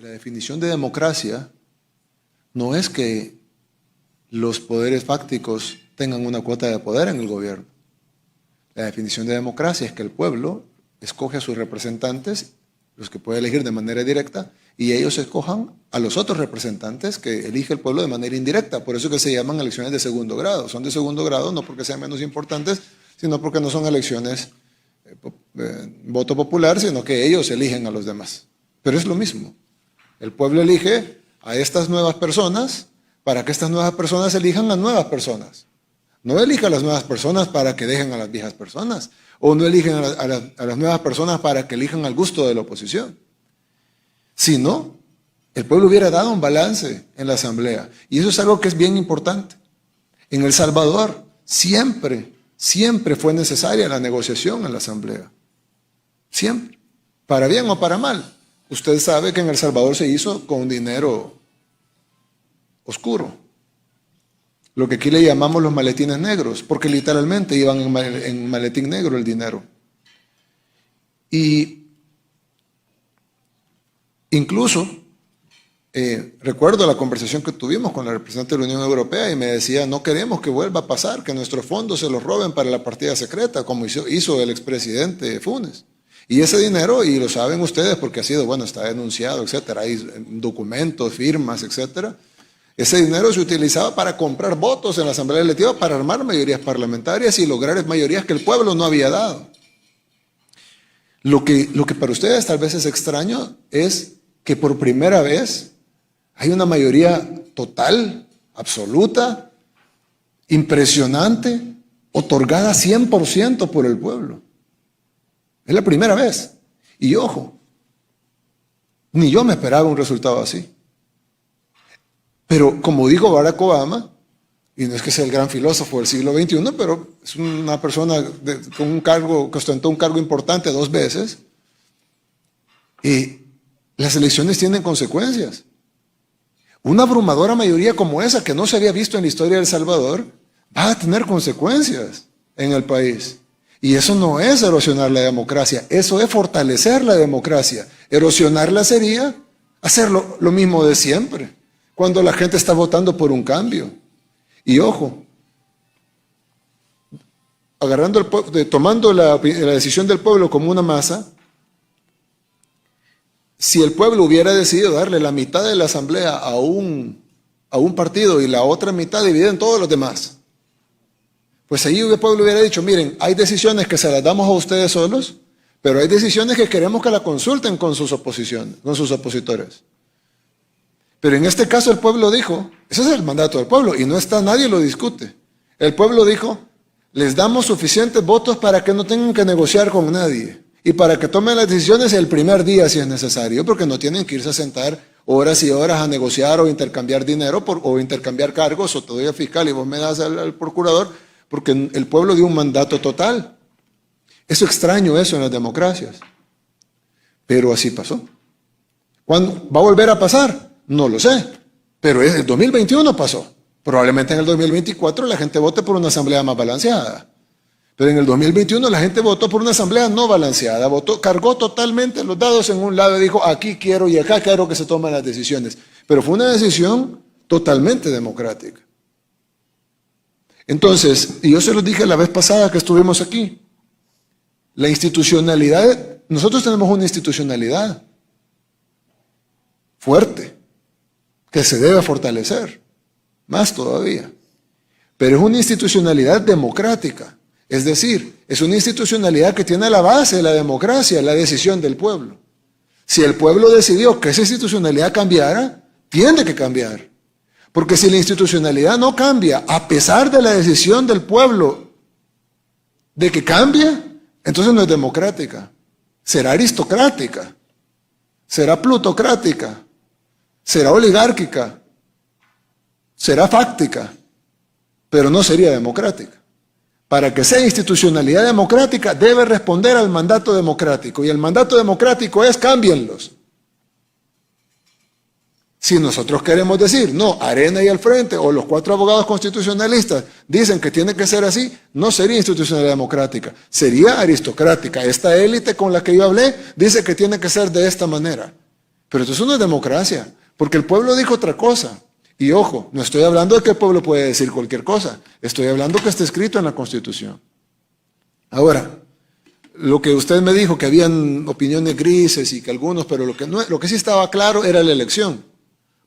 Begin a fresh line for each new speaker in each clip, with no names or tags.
La definición de democracia no es que los poderes fácticos tengan una cuota de poder en el gobierno. La definición de democracia es que el pueblo escoge a sus representantes, los que puede elegir de manera directa, y ellos escojan a los otros representantes que elige el pueblo de manera indirecta. Por eso que se llaman elecciones de segundo grado. Son de segundo grado no porque sean menos importantes, sino porque no son elecciones voto popular, sino que ellos eligen a los demás. Pero es lo mismo. El pueblo elige a estas nuevas personas para que estas nuevas personas elijan a nuevas personas. No elige a las nuevas personas para que dejen a las viejas personas, o no eligen a las nuevas personas para que elijan al gusto de la oposición. Si no, el pueblo hubiera dado un balance en la asamblea. Y eso es algo que es bien importante. En El Salvador siempre fue necesaria la negociación en la asamblea. Siempre. Para bien o para mal. Usted sabe que en El Salvador se hizo con dinero oscuro. Lo que aquí le llamamos los maletines negros, porque literalmente iban en maletín negro el dinero. Y incluso, recuerdo la conversación que tuvimos con la representante de la Unión Europea y me decía, no queremos que vuelva a pasar, que nuestros fondos se los roben para la partida secreta, como hizo el expresidente Funes. Y ese dinero, y lo saben ustedes porque ha sido, bueno, está denunciado, etcétera, hay documentos, firmas, etcétera. Ese dinero se utilizaba para comprar votos en la Asamblea Legislativa, para armar mayorías parlamentarias y lograr mayorías que el pueblo no había dado. Lo que para ustedes tal vez es extraño es que por primera vez hay una mayoría total, absoluta, impresionante, otorgada 100% por el pueblo. Es la primera vez. Y ojo, ni yo me esperaba un resultado así. Pero como dijo Barack Obama, y no es que sea el gran filósofo del siglo XXI, pero es una persona con un cargo, que ostentó un cargo importante 2 veces, y las elecciones tienen consecuencias. Una abrumadora mayoría como esa, que no se había visto en la historia de El Salvador, va a tener consecuencias en el país. Y eso no es erosionar la democracia, eso es fortalecer la democracia. Erosionarla sería hacer lo mismo de siempre, cuando la gente está votando por un cambio. Y ojo, tomando la decisión del pueblo como una masa, si el pueblo hubiera decidido darle la mitad de la asamblea a un partido y la otra mitad dividida en todos los demás, pues ahí el pueblo hubiera dicho, miren, hay decisiones que se las damos a ustedes solos, pero hay decisiones que queremos que la consulten con sus opositores. Pero en este caso el pueblo dijo, ese es el mandato del pueblo y no está, nadie lo discute. El pueblo dijo, les damos suficientes votos para que no tengan que negociar con nadie y para que tomen las decisiones el primer día si es necesario, porque no tienen que irse a sentar horas y horas a negociar o intercambiar dinero o intercambiar cargos, o te doy al fiscal y vos me das al procurador, porque el pueblo dio un mandato total. Es extraño eso en las democracias, pero así pasó. ¿Cuándo va a volver a pasar? No lo sé, pero en el 2021 pasó. Probablemente en el 2024 la gente vote por una asamblea más balanceada. Pero en el 2021 la gente votó por una asamblea no balanceada, cargó totalmente los dados en un lado y dijo, aquí quiero y acá quiero que se tomen las decisiones. Pero fue una decisión totalmente democrática. Entonces, y yo se los dije la vez pasada que estuvimos aquí, la institucionalidad, nosotros tenemos una institucionalidad fuerte, que se debe fortalecer, más todavía. Pero es una institucionalidad democrática, es decir, es una institucionalidad que tiene la base de la democracia, la decisión del pueblo. Si el pueblo decidió que esa institucionalidad cambiara, tiene que cambiar. Porque si la institucionalidad no cambia, a pesar de la decisión del pueblo de que cambie, entonces no es democrática. Será aristocrática, será plutocrática, será oligárquica, será fáctica, pero no sería democrática. Para que sea institucionalidad democrática, debe responder al mandato democrático. Y el mandato democrático es, cámbienlos. Si nosotros queremos decir, no, Arena y el Frente, o los 4 abogados constitucionalistas dicen que tiene que ser así, no sería institucionalidad democrática, sería aristocrática. Esta élite con la que yo hablé dice que tiene que ser de esta manera. Pero eso no es democracia, porque el pueblo dijo otra cosa. Y ojo, no estoy hablando de que el pueblo puede decir cualquier cosa, estoy hablando que está escrito en la Constitución. Ahora, lo que usted me dijo, que habían opiniones grises y que algunos, pero lo que sí estaba claro era la elección,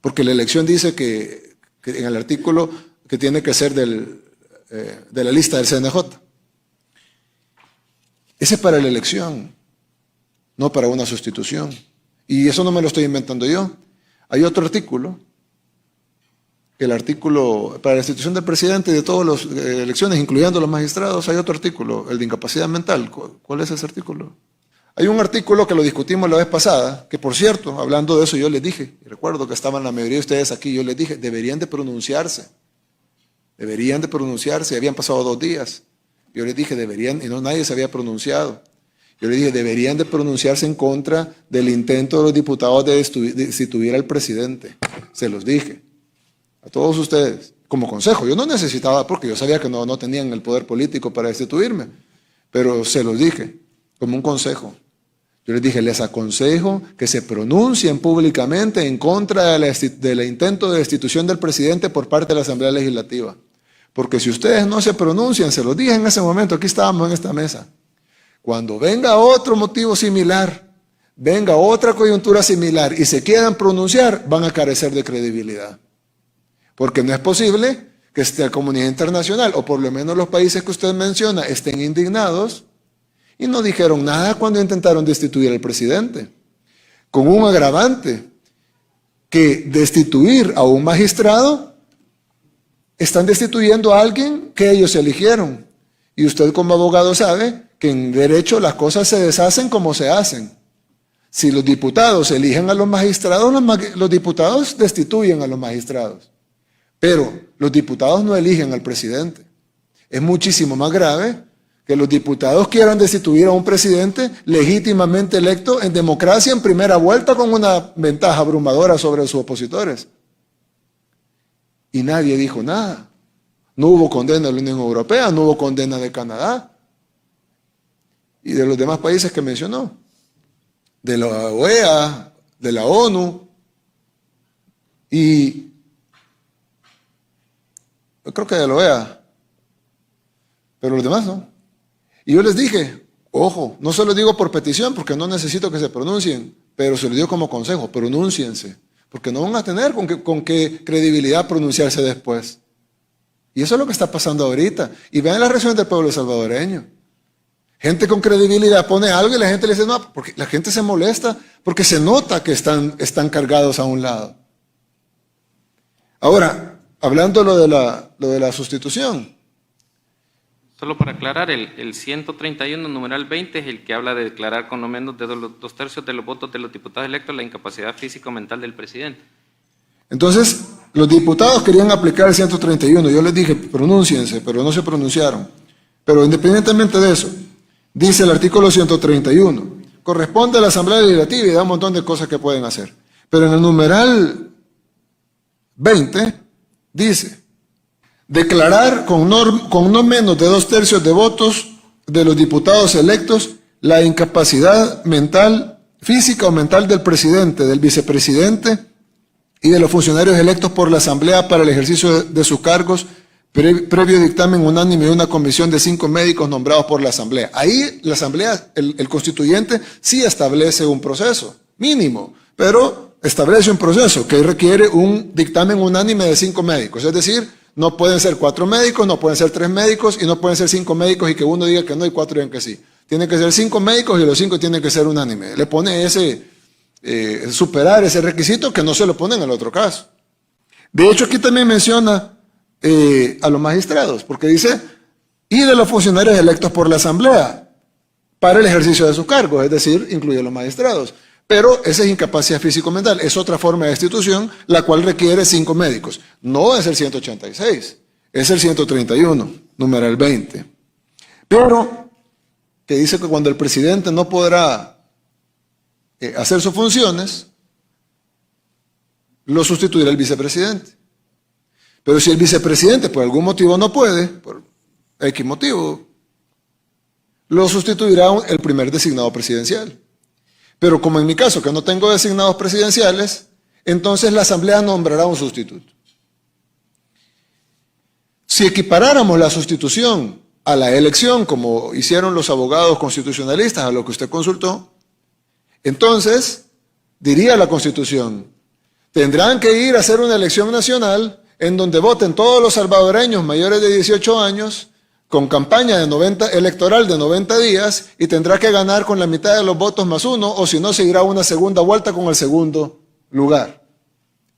porque la elección dice que en el artículo que tiene que ser de la lista del CNJ. Ese es para la elección, no para una sustitución. Y eso no me lo estoy inventando yo. Hay otro artículo, el artículo para la institución del presidente y de todas las elecciones, incluyendo los magistrados, hay otro artículo, el de incapacidad mental. ¿Cuál es ese artículo? Hay un artículo que lo discutimos la vez pasada, que por cierto, hablando de eso yo les dije, y recuerdo que estaban la mayoría de ustedes aquí, yo les dije, deberían de pronunciarse, habían pasado 2 días. Yo les dije, deberían, y no nadie se había pronunciado. Yo les dije, deberían de pronunciarse en contra del intento de los diputados de destituir al presidente. Se los dije a todos ustedes, como consejo. Yo no necesitaba, porque yo sabía que no tenían el poder político para destituirme, pero se los dije como un consejo. Yo les dije, les aconsejo que se pronuncien públicamente en contra del intento de destitución del presidente por parte de la Asamblea Legislativa. Porque si ustedes no se pronuncian, se los dije en ese momento, aquí estábamos en esta mesa, cuando venga otro motivo similar, venga otra coyuntura similar y se quieran pronunciar, van a carecer de credibilidad. Porque no es posible que la comunidad internacional, o por lo menos los países que usted menciona, estén indignados y no dijeron nada cuando intentaron destituir al presidente. Con un agravante, que destituir a un magistrado, están destituyendo a alguien que ellos eligieron. Y usted como abogado sabe que en derecho las cosas se deshacen como se hacen. Si los diputados eligen a los magistrados, los diputados destituyen a los magistrados. Pero los diputados no eligen al presidente. Es muchísimo más grave que los diputados quieran destituir a un presidente legítimamente electo en democracia en primera vuelta con una ventaja abrumadora sobre sus opositores. Y nadie dijo nada. No hubo condena de la Unión Europea, no hubo condena de Canadá y de los demás países que mencionó, de la OEA, de la ONU, y yo creo que de la OEA, pero los demás no. Y yo les dije, ojo, no se lo digo por petición porque no necesito que se pronuncien, pero se lo digo como consejo, pronúnciense, porque no van a tener con qué credibilidad pronunciarse después. Y eso es lo que está pasando ahorita. Y vean las reacciones del pueblo salvadoreño. Gente con credibilidad pone algo y la gente le dice no, porque la gente se molesta porque se nota que están cargados a un lado. Ahora, hablando lo de la sustitución.
Solo para aclarar, el 131, numeral 20, es el que habla de declarar con no menos de 2/3 de los votos de los diputados electos la incapacidad física o mental del presidente.
Entonces, los diputados querían aplicar el 131. Yo les dije, pronúnciense, pero no se pronunciaron. Pero independientemente de eso, dice el artículo 131, corresponde a la Asamblea Legislativa y da un montón de cosas que pueden hacer. Pero en el numeral 20 dice, declarar con no menos de 2/3 de votos de los diputados electos la incapacidad mental, física o mental del presidente, del vicepresidente y de los funcionarios electos por la Asamblea para el ejercicio de sus cargos, previo dictamen unánime de una comisión de 5 médicos nombrados por la Asamblea. Ahí la Asamblea, el constituyente, sí establece un proceso mínimo, pero establece un proceso que requiere un dictamen unánime de 5 médicos. Es decir, no pueden ser 4 médicos, no pueden ser 3 médicos y no pueden ser 5 médicos y que uno diga que no y 4 digan que sí. Tienen que ser 5 médicos y los 5 tienen que ser unánime. Le pone superar ese requisito que no se lo ponen en el otro caso. De hecho, aquí también menciona a los magistrados, porque dice, y de los funcionarios electos por la Asamblea para el ejercicio de sus cargos, es decir, incluye a los magistrados. Pero esa es incapacidad físico-mental, es otra forma de destitución, la cual requiere 5 médicos. No es el 186, es el 131, numeral 20. Pero, que dice que cuando el presidente no podrá hacer sus funciones, lo sustituirá el vicepresidente. Pero si el vicepresidente por algún motivo no puede, por X motivo, lo sustituirá el primer designado presidencial. Pero como en mi caso, que no tengo designados presidenciales, entonces la Asamblea nombrará un sustituto. Si equiparáramos la sustitución a la elección, como hicieron los abogados constitucionalistas, a lo que usted consultó, entonces diría la Constitución, tendrán que ir a hacer una elección nacional en donde voten todos los salvadoreños mayores de 18 años con campaña electoral de 90 días y tendrá que ganar con la mitad de los votos más uno, o si no, se irá a una segunda vuelta con el segundo lugar.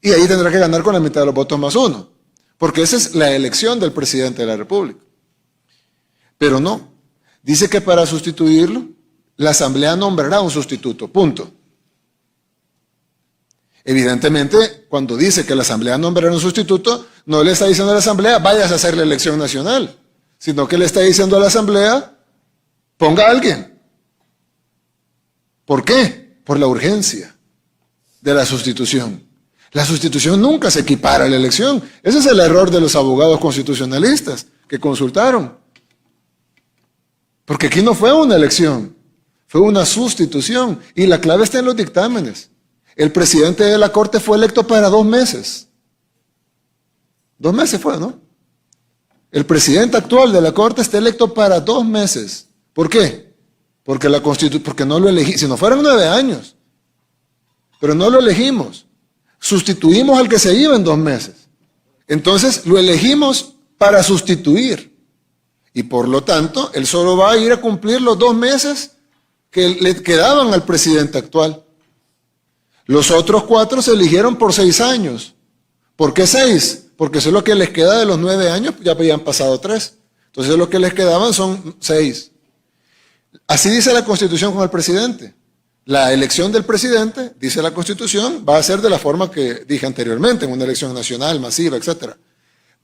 Y ahí tendrá que ganar con la mitad de los votos más uno, porque esa es la elección del presidente de la República. Pero no, dice que para sustituirlo, la Asamblea nombrará un sustituto, punto. Evidentemente, cuando dice que la Asamblea nombrará un sustituto, no le está diciendo a la Asamblea, vayas a hacer la elección nacional, sino que le está diciendo a la Asamblea, ponga a alguien. ¿Por qué? Por la urgencia de la sustitución. La sustitución nunca se equipara a la elección. Ese es el error de los abogados constitucionalistas que consultaron. Porque aquí no fue una elección, fue una sustitución. Y la clave está en los dictámenes. El presidente de la Corte fue electo para 2 meses. 2 meses fue, ¿no? El presidente actual de la Corte está electo para 2 meses. ¿Por qué? Porque no lo elegí, si no fueran 9 años. Pero no lo elegimos. Sustituimos al que se iba en 2 meses. Entonces lo elegimos para sustituir. Y por lo tanto, él solo va a ir a cumplir los 2 meses que le quedaban al presidente actual. Los otros 4 se eligieron por 6 años. ¿Por qué 6? Porque eso es lo que les queda de los 9 años, ya habían pasado 3. Entonces lo que les quedaban son 6. Así dice la Constitución con el presidente. La elección del presidente, dice la Constitución, va a ser de la forma que dije anteriormente, en una elección nacional, masiva, etc.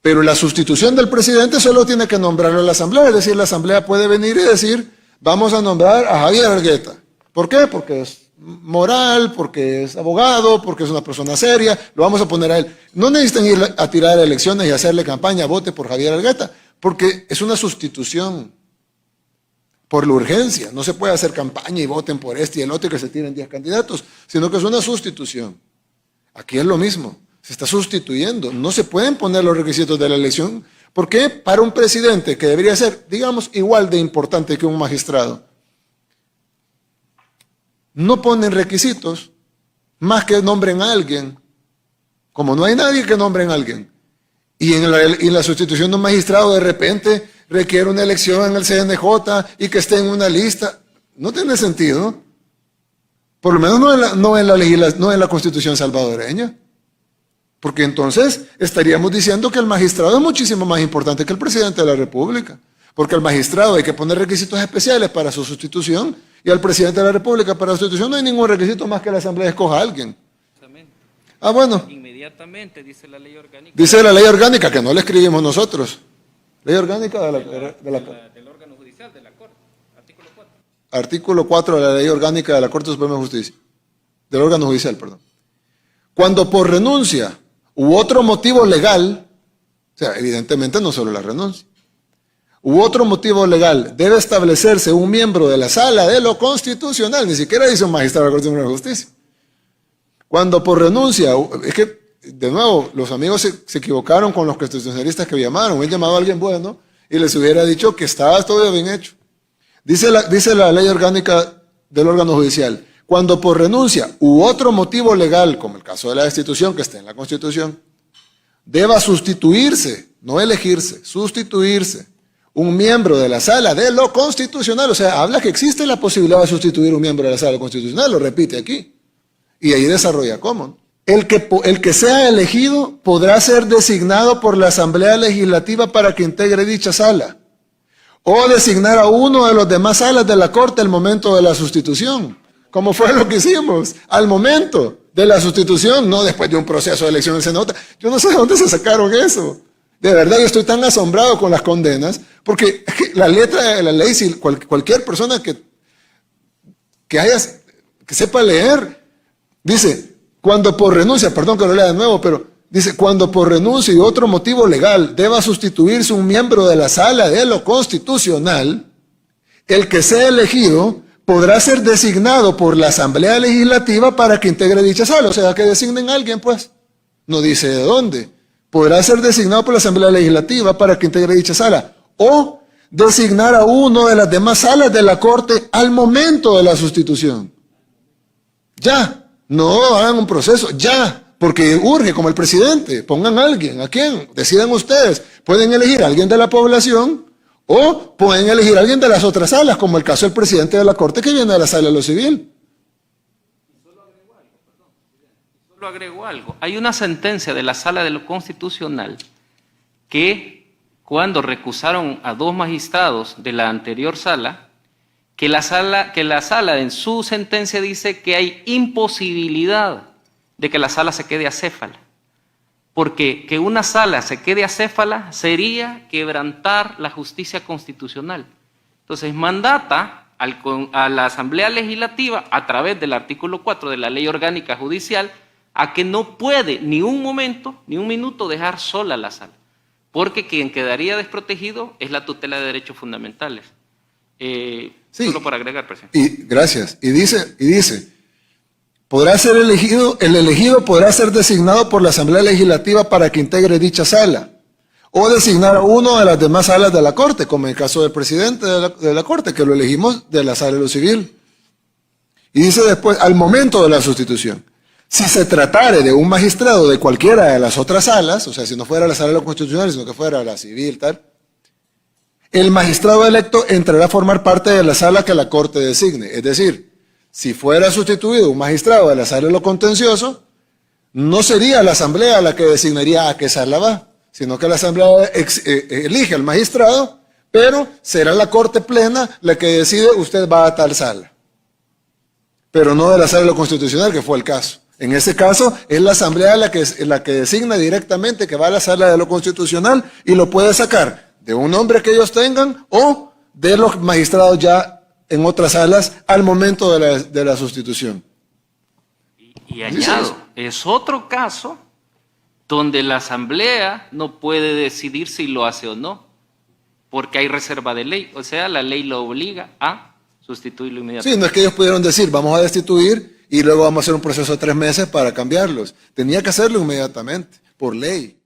Pero la sustitución del presidente solo tiene que nombrarlo a la Asamblea, es decir, la Asamblea puede venir y decir, vamos a nombrar a Javier Argueta. ¿Por qué? Porque es moral, porque es abogado, porque es una persona seria, lo vamos a poner a él. No necesitan ir a tirar elecciones y hacerle campaña, vote por Javier Argueta, porque es una sustitución por la urgencia. No se puede hacer campaña y voten por este y el otro y que se tiren 10 candidatos, sino que es una sustitución. Aquí es lo mismo, se está sustituyendo. No se pueden poner los requisitos de la elección, porque para un presidente que debería ser, digamos, igual de importante que un magistrado, no ponen requisitos más que nombren a alguien, como no hay nadie que nombren a alguien. Y en la sustitución de un magistrado de repente requiere una elección en el CNJ y que esté en una lista. No tiene sentido. Por lo menos no en la Constitución salvadoreña. Porque entonces estaríamos diciendo que el magistrado es muchísimo más importante que el presidente de la República. Porque al magistrado hay que poner requisitos especiales para su sustitución y al presidente de la República para la sustitución no hay ningún requisito más que la Asamblea escoja a alguien. Ah, bueno.
Inmediatamente, dice la ley orgánica.
Dice la ley orgánica, que no la escribimos nosotros. Ley orgánica
del órgano judicial de la Corte, artículo 4.
Artículo 4 de la ley orgánica de la Corte Suprema de Justicia. Del órgano judicial, perdón. Cuando por renuncia u otro motivo legal, o sea, evidentemente no solo la renuncia, u otro motivo legal, debe establecerse un miembro de la Sala de lo Constitucional, ni siquiera dice un magistrado de la Corte Suprema de Justicia. Cuando por renuncia, es que, de nuevo, los amigos se equivocaron con los constitucionalistas que llamaron, hubieran llamado a alguien bueno y les hubiera dicho que estaba todo bien hecho. Dice la ley orgánica del órgano judicial, cuando por renuncia u otro motivo legal, como el caso de la destitución que está en la Constitución, deba sustituirse, no elegirse, sustituirse, un miembro de la Sala de lo Constitucional, o sea, habla que existe la posibilidad de sustituir un miembro de la Sala Constitucional, lo repite aquí, y ahí desarrolla cómo. El que sea elegido podrá ser designado por la Asamblea Legislativa para que integre dicha sala, o designar a uno de los demás salas de la Corte al momento de la sustitución, como fue lo que hicimos, al momento de la sustitución, no después de un proceso de elección del Senado. Yo no sé de dónde se sacaron eso. De verdad, yo estoy tan asombrado con las condenas, porque la letra de la ley, si cualquier persona que sepa leer, dice, cuando por renuncia, perdón que lo lea de nuevo, pero dice, cuando por renuncia y otro motivo legal deba sustituirse un miembro de la Sala de lo Constitucional, el que sea elegido podrá ser designado por la Asamblea Legislativa para que integre dicha sala. O sea, que designen a alguien, pues. No dice de dónde. Podrá ser designado por la Asamblea Legislativa para que integre dicha sala. O designar a uno de las demás salas de la Corte al momento de la sustitución. Ya. No hagan un proceso. Ya. Porque urge, como el presidente. Pongan a alguien. ¿A quién? Decidan ustedes. Pueden elegir a alguien de la población o pueden elegir a alguien de las otras salas, como el caso del presidente de la Corte que viene de la sala de lo civil.
Solo agrego algo. Hay una sentencia de la Sala de lo Constitucional que cuando recusaron a 2 magistrados de la anterior sala, que la sala en su sentencia dice que hay imposibilidad de que la sala se quede acéfala. Porque que una sala se quede acéfala sería quebrantar la justicia constitucional. Entonces mandata a la Asamblea Legislativa, a través del artículo 4 de la Ley Orgánica Judicial, a que no puede ni un momento, ni un minuto dejar sola la sala. Porque quien quedaría desprotegido es la tutela de derechos fundamentales. Sí, solo para agregar, presidente.
Gracias. Y dice, podrá ser elegido, el elegido podrá ser designado por la Asamblea Legislativa para que integre dicha sala, o designar a uno de las demás salas de la Corte, como en el caso del presidente de la Corte, que lo elegimos de la sala de lo civil. Y dice después, al momento de la sustitución, si se tratare de un magistrado de cualquiera de las otras salas, o sea, si no fuera la sala de lo constitucional, sino que fuera la civil, tal, el magistrado electo entrará a formar parte de la sala que la Corte designe. Es decir, si fuera sustituido un magistrado de la sala de lo contencioso, no sería la Asamblea la que designaría a qué sala va, sino que la Asamblea elige al magistrado, pero será la Corte Plena la que decide usted va a tal sala. Pero no de la sala de lo constitucional, que fue el caso. En ese caso, es la Asamblea la que designa directamente que va a la sala de lo constitucional y lo puede sacar de un nombre que ellos tengan o de los magistrados ya en otras salas al momento de la sustitución.
Y añado, es otro caso donde la Asamblea no puede decidir si lo hace o no, porque hay reserva de ley, o sea, la ley lo obliga a sustituirlo inmediatamente.
Sí, no es que ellos pudieron decir, vamos a destituir y luego vamos a hacer un proceso de 3 meses para cambiarlos. Tenía que hacerlo inmediatamente, por ley.